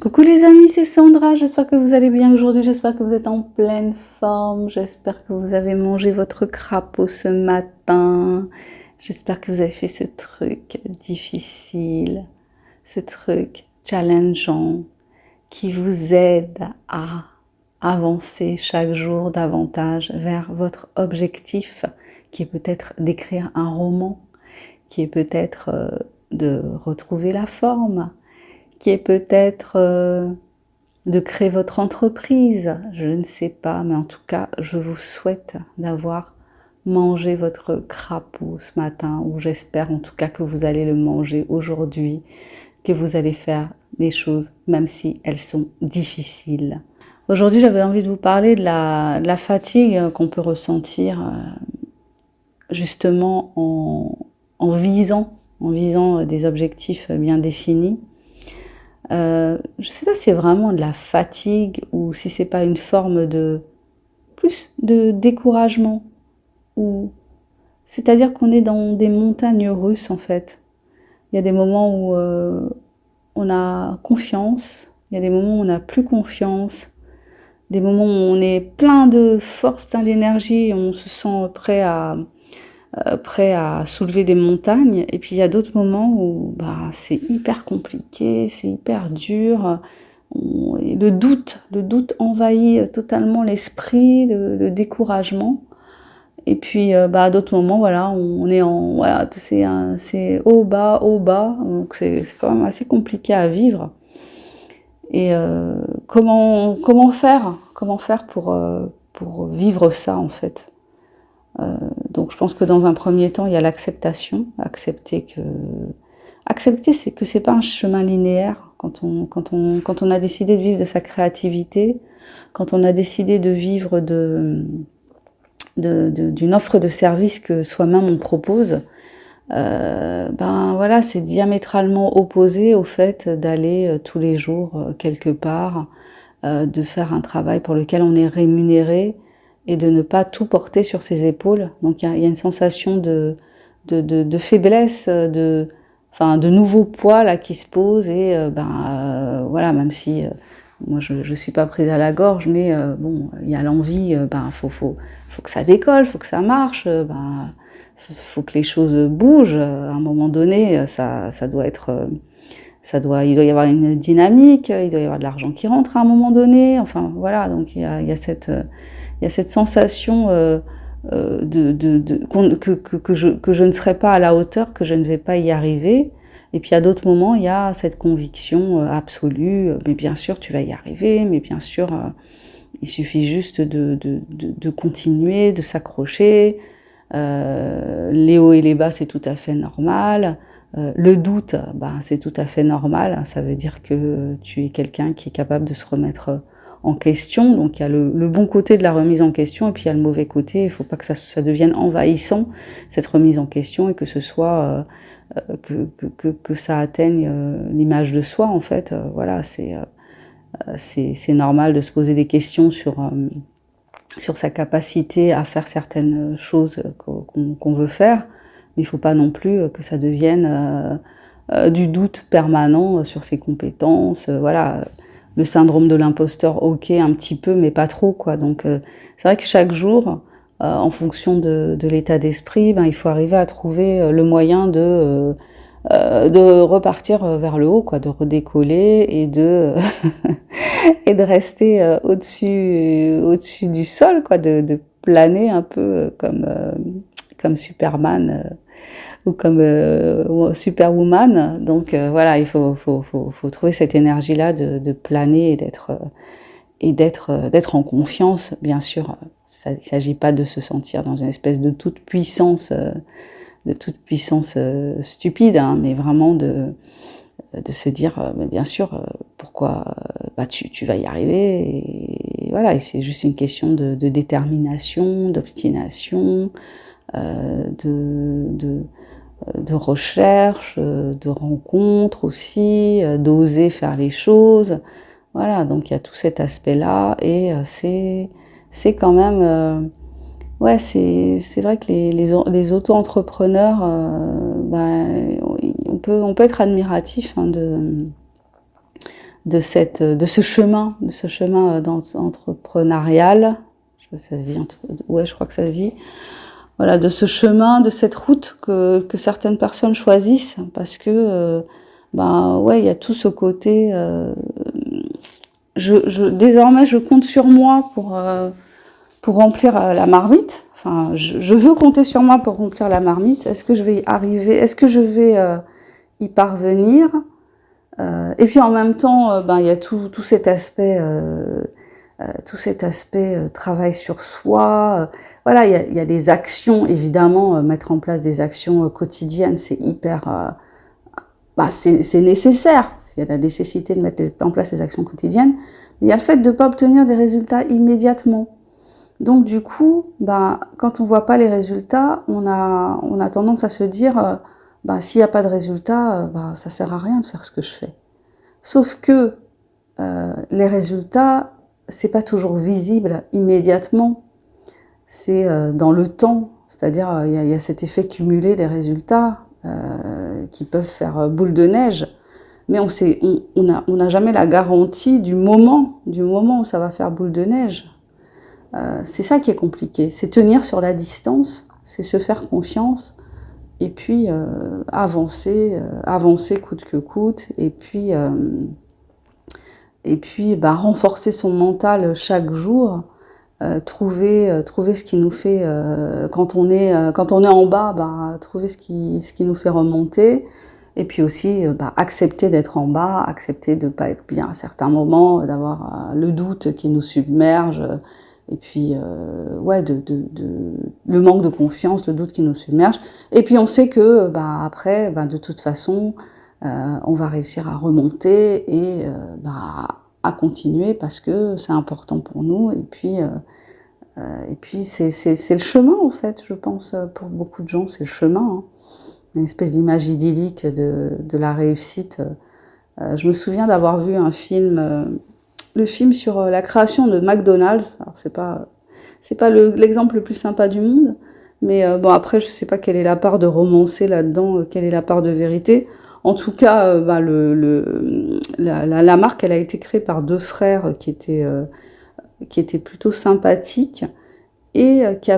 Coucou les amis, c'est Sandra, j'espère que vous allez bien aujourd'hui, j'espère que vous êtes en pleine forme, j'espère que vous avez mangé votre crapaud ce matin, j'espère que vous avez fait ce truc difficile, ce truc challengeant qui vous aide à avancer chaque jour davantage vers votre objectif qui est peut-être d'écrire un roman, qui est peut-être de retrouver la forme, qui est peut-être de créer votre entreprise, je ne sais pas, mais en tout cas, je vous souhaite d'avoir mangé votre crapaud ce matin, ou j'espère en tout cas que vous allez le manger aujourd'hui, que vous allez faire des choses, même si elles sont difficiles. Aujourd'hui, j'avais envie de vous parler de la fatigue qu'on peut ressentir justement en visant des objectifs bien définis. Je ne sais pas si c'est vraiment de la fatigue ou si c'est pas une forme de plus de découragement. C'est-à-dire qu'on est dans des montagnes russes en fait. Il y a des moments où on a confiance, il y a des moments où on n'a plus confiance, des moments où on est plein de force, plein d'énergie, on se sent prêt à soulever des montagnes, et puis il y a d'autres moments où c'est hyper compliqué, c'est hyper dur, le doute envahit totalement l'esprit, le découragement, et puis à d'autres moments, voilà, on est c'est haut, bas, donc c'est quand même assez compliqué à vivre. Et comment faire pour vivre ça en fait? Donc je pense que dans un premier temps, il y a l'acceptation, accepter c'est que c'est pas un chemin linéaire. Quand on a décidé de vivre de sa créativité, quand on a décidé de vivre d'une offre de service que soi-même on propose, voilà, c'est diamétralement opposé au fait d'aller tous les jours quelque part, de faire un travail pour lequel on est rémunéré, et de ne pas tout porter sur ses épaules. Donc il y a une sensation de faiblesse, de nouveaux poids là qui se posent, et voilà, même si moi je suis pas prise à la gorge, mais bon, il y a l'envie, faut que ça décolle, faut que ça marche, faut que les choses bougent. À un moment donné, ça doit être il doit y avoir une dynamique, il doit y avoir de l'argent qui rentre à un moment donné, enfin voilà, donc il y a cette sensation que je ne serai pas à la hauteur, que je ne vais pas y arriver. Et puis à d'autres moments, il y a cette conviction absolue, mais bien sûr tu vas y arriver, mais bien sûr il suffit juste de continuer, de s'accrocher. Les hauts et les bas, c'est tout à fait normal. Le doute, c'est tout à fait normal. Ça veut dire que tu es quelqu'un qui est capable de se remettre en question. Donc il y a le bon côté de la remise en question, et puis il y a le mauvais côté. Il ne faut pas que ça devienne envahissant, cette remise en question, et que ce soit que ça atteigne l'image de soi en fait. Voilà, c'est normal de se poser des questions sur sa capacité à faire certaines choses qu'on veut faire, mais il ne faut pas non plus que ça devienne du doute permanent sur ses compétences. Voilà, le syndrome de l'imposteur, ok, un petit peu, mais pas trop, quoi. Donc c'est vrai que chaque jour, en fonction de l'état d'esprit, il faut arriver à trouver le moyen de repartir vers le haut, quoi, de redécoller et de et de rester au-dessus du sol, quoi, de planer un peu comme Superman ou comme Superwoman. Donc voilà, il faut trouver cette énergie-là de planer et d'être en confiance, bien sûr. Il ne s'agit pas de se sentir dans une espèce de toute puissance stupide, hein, mais vraiment de se dire, mais bien sûr, pourquoi tu vas y arriver, et voilà, et c'est juste une question de détermination, d'obstination, de recherche, de rencontre aussi, d'oser faire les choses. Voilà, donc il y a tout cet aspect-là, et c'est quand même... ouais, c'est vrai que les auto-entrepreneurs, on peut être admiratif, hein, de ce chemin entrepreneurial. Je sais pas si ça se dit, ouais, je crois que ça se dit. Voilà, de ce chemin, de cette route que certaines personnes choisissent, parce que ouais, il y a tout ce côté. Désormais, je compte sur moi pour remplir la marmite. Enfin, je veux compter sur moi pour remplir la marmite. Est-ce que je vais y arriver? Est-ce que je vais y parvenir? Et puis en même temps, il y a tout cet aspect. Tout cet aspect travail sur soi. Voilà, il y a des actions, évidemment, mettre en place des actions quotidiennes, c'est hyper... c'est nécessaire. Il y a la nécessité de mettre en place des actions quotidiennes. Mais il y a le fait de ne pas obtenir des résultats immédiatement. Donc du coup, quand on ne voit pas les résultats, on a tendance à se dire, s'il n'y a pas de résultats, ça ne sert à rien de faire ce que je fais. Sauf que les résultats, c'est pas toujours visible immédiatement, c'est dans le temps, c'est-à-dire il y a cet effet cumulé des résultats qui peuvent faire boule de neige, mais on n'a jamais la garantie du moment où ça va faire boule de neige. C'est ça qui est compliqué, c'est tenir sur la distance, c'est se faire confiance, et puis avancer coûte que coûte, et puis renforcer son mental chaque jour, trouver ce qui nous fait quand on est en bas, trouver ce qui nous fait remonter, et puis aussi accepter d'être en bas, accepter de pas être bien à certains moments, d'avoir le doute qui nous submerge, et puis le manque de confiance, le doute qui nous submerge, et puis on sait que après de toute façon on va réussir à remonter et à continuer parce que c'est important pour nous, et puis c'est le chemin en fait, je pense, pour beaucoup de gens, c'est le chemin, hein. Une espèce d'image idyllique de la réussite. Je me souviens d'avoir vu un film, le film sur la création de McDonald's. Alors c'est pas l'exemple le plus sympa du monde, mais après je sais pas quelle est la part de romancé là-dedans, quelle est la part de vérité. En tout cas, la marque, elle a été créée par deux frères qui étaient plutôt sympathiques et qui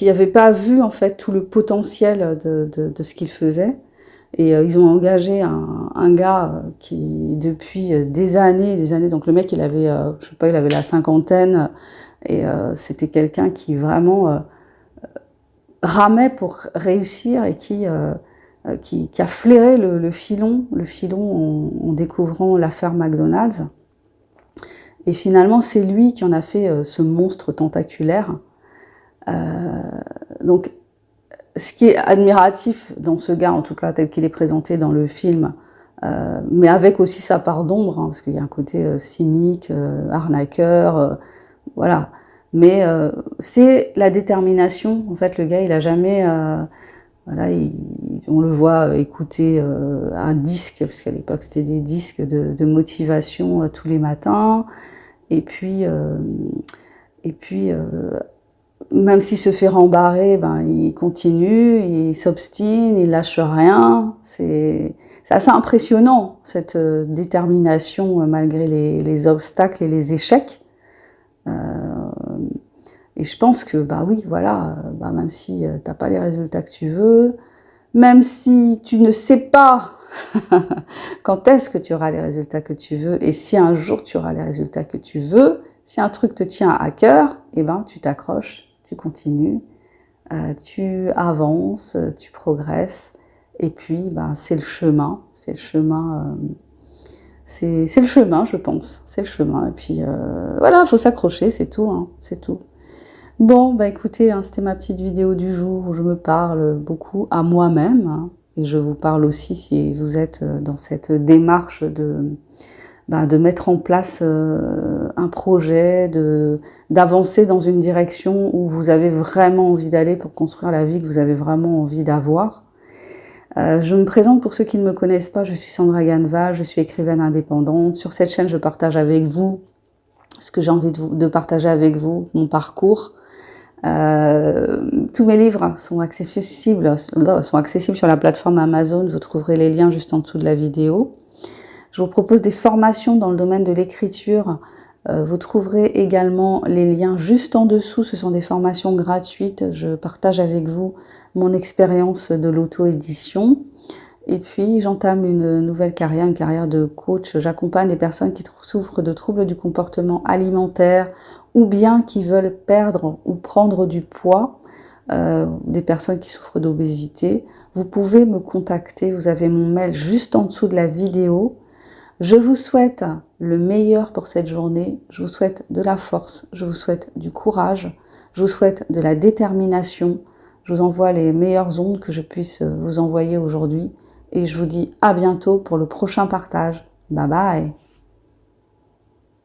avaient pas vu en fait tout le potentiel de ce qu'ils faisaient. Et ils ont engagé un gars qui depuis des années, donc le mec il avait, je sais pas, il avait la cinquantaine, et c'était quelqu'un qui vraiment ramait pour réussir et qui a flairé le filon en découvrant l'affaire McDonald's. Et finalement, c'est lui qui en a fait ce monstre tentaculaire. Donc, ce qui est admiratif dans ce gars, en tout cas tel qu'il est présenté dans le film, mais avec aussi sa part d'ombre, hein, parce qu'il y a un côté cynique, arnaqueur, voilà. Mais c'est la détermination. En fait, le gars, il a jamais... voilà, on le voit écouter un disque, puisqu'à l'époque c'était des disques de motivation tous les matins, et puis même s'il se fait rembarrer, il continue, il s'obstine, il lâche rien. C'est assez impressionnant cette détermination malgré les obstacles et les échecs. Et je pense que, oui, voilà, même si t'as pas les résultats que tu veux, même si tu ne sais pas quand est-ce que tu auras les résultats que tu veux, et si un jour tu auras les résultats que tu veux, si un truc te tient à cœur, tu t'accroches, tu continues, tu avances, tu progresses, et puis c'est le chemin, c'est le chemin, je pense, c'est le chemin, et puis voilà, faut s'accrocher, c'est tout, hein, c'est tout. Bon, écoutez, hein, c'était ma petite vidéo du jour où je me parle beaucoup à moi-même, hein, et je vous parle aussi si vous êtes dans cette démarche de mettre en place un projet, d'avancer dans une direction où vous avez vraiment envie d'aller pour construire la vie que vous avez vraiment envie d'avoir. Je me présente pour ceux qui ne me connaissent pas, je suis Sandra Ganval, je suis écrivaine indépendante. Sur cette chaîne, je partage avec vous ce que j'ai envie de partager avec vous, mon parcours. Tous mes livres sont accessibles sur la plateforme Amazon, vous trouverez les liens juste en dessous de la vidéo. Je vous propose des formations dans le domaine de l'écriture. Vous trouverez également les liens juste en dessous. Ce sont des formations gratuites. Je partage avec vous mon expérience de l'auto-édition. Et puis, j'entame une nouvelle carrière, une carrière de coach. J'accompagne des personnes qui souffrent de troubles du comportement alimentaire ou bien qui veulent perdre ou prendre du poids, des personnes qui souffrent d'obésité. Vous pouvez me contacter, vous avez mon mail juste en dessous de la vidéo. Je vous souhaite le meilleur pour cette journée. Je vous souhaite de la force, je vous souhaite du courage, je vous souhaite de la détermination. Je vous envoie les meilleures ondes que je puisse vous envoyer aujourd'hui. Et je vous dis à bientôt pour le prochain partage. Bye bye!